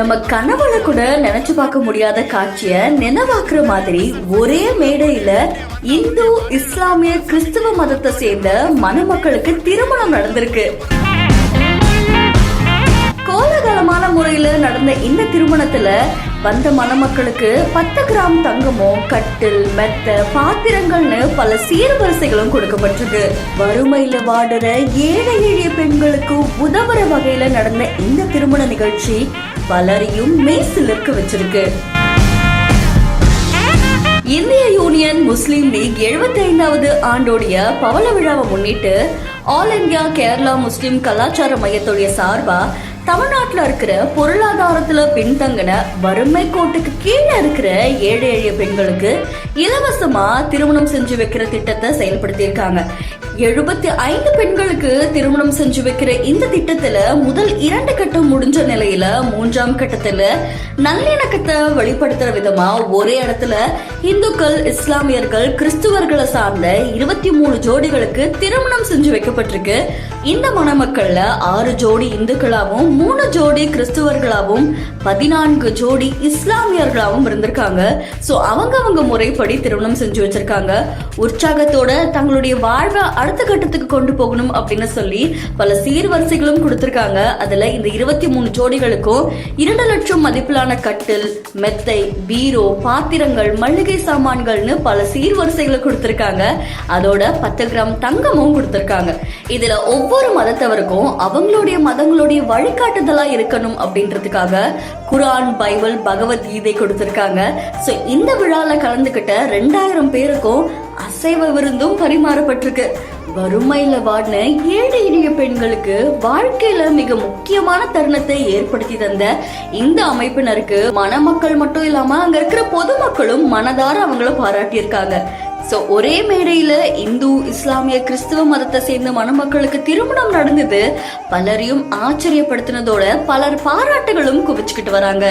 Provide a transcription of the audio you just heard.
நம்ம கனவுல கூட நினைச்சு பார்க்க முடியாத காட்சிய நினைவாக்குற மாதிரி ஒரே மேடையில இந்து, இஸ்லாமிய, கிறிஸ்துவ மதத்தை சேர்ந்த மணமக்களுக்கு திருமணம் நடந்திருக்கு. கோலாகலமான முறையில நடந்த இந்த திருமணத்துல வந்த மணமக்களுக்கு 10 கிராம் தங்கமும், கட்டில், மெத்த, பாத்திரங்கள்னு பல சீர்வரிசைகளும் கொடுக்கப்பட்டிருக்கு. வறுமையில வாடுற ஏழை எளிய பெண்களுக்கு உதவுற வகையில நடந்த இந்த திருமண நிகழ்ச்சி பலரையும் மெய்சிலிர்க்க வச்சிருக்கு. இந்திய யூனியன் முஸ்லீம் லீக் 75வது ஆண்டோடைய பவள விழாவை முன்னிட்டு ஆல் இந்தியா கேரளா முஸ்லிம் கலாச்சார மையத்துடைய சார்பா தமிழ்நாட்டுல இருக்கிற பொருளாதாரத்துல பின்தங்கின, வறுமை கோட்டுக்கு கீழே இருக்கிற ஏழை எளிய பெண்களுக்கு இலவசமா திருமணம் செஞ்சு வைக்கிற திட்டத்தை செயல்படுத்தி இருக்காங்க. 75 பெண்களுக்கு திருமணம் செஞ்சு வைக்கிற இந்த திட்டத்துல முதல் 2 கட்டம் முடிஞ்ச நிலையில 3ஆம் கட்டத்துல நல்லிணக்கத்தை வெளிப்படுத்துற விதமா ஒரே இடத்துல இந்துக்கள், இஸ்லாமியர்கள், கிறிஸ்துவர்களை சார்ந்த 23 ஜோடிகளுக்கு திருமணம் செஞ்சு வைக்கப்பட்டிருக்கு. இந்த மணமக்கள்ல 6 ஜோடி இந்துக்களாவும், 3 ஜோடி கிறிஸ்துவர்களாவும், 14 ஜோடி இஸ்லாமியர்களாவும் இருந்திருக்காங்க. சோ அவங்க முறைப்படி திருமணம் செஞ்சு வச்சிருக்காங்க. உற்சாகத்தோட தங்களுடைய வாழ்வை அடுத்த கட்டத்துக்கு கொண்டு போகணும் அப்படின்னு சொல்லி பல சீர்வரிசைகளும் கொடுத்திருக்காங்க. அதுல இந்த 23 ஜோடிகளுக்கும் 2 லட்சம் மதிப்பிலான கட்டில், மெத்தை, பீரோ, பாத்திரங்கள், மளிகை சாமான்கள்னு பல சீர்வரிசைகளை கொடுத்திருக்காங்க. அதோட 10 கிராம் தங்கமும் கொடுத்திருக்காங்க. இதுல ஒவ்வொரு மதத்தவருக்கும் அவங்களுடைய மதங்களுடைய வழிகாட்டுதலா இருக்கணும் அப்படின்றதுக்காக குரான், பைபிள், பகவத்கீதை கொடுத்திருக்காங்க. சோ இந்த விழால கலந்துகிட்ட 2000 பேருக்கும் அசைவ விருந்தும் பரிமாறப்பட்டிருக்கு. வறுமையில வாடின ஏழை எளிய பெண்களுக்கு வாழ்க்கையில மிக முக்கியமான தருணத்தை ஏற்படுத்தி தந்த இந்த அமைப்பினருக்கு மணமக்கள் மட்டும் இல்லாம அங்க இருக்கிற பொதுமக்களும் மனதார அவங்கள பாராட்டியிருக்காங்க. சோ ஒரே மேடையில இந்து, இஸ்லாமிய, கிறிஸ்துவ மதத்தை சேர்ந்த மணமக்களுக்கு திருமணம் நடந்தது பலரையும் ஆச்சரியப்படுத்தினதோட பலர் பாராட்டுகளும் குவிச்சுக்கிட்டு வராங்க.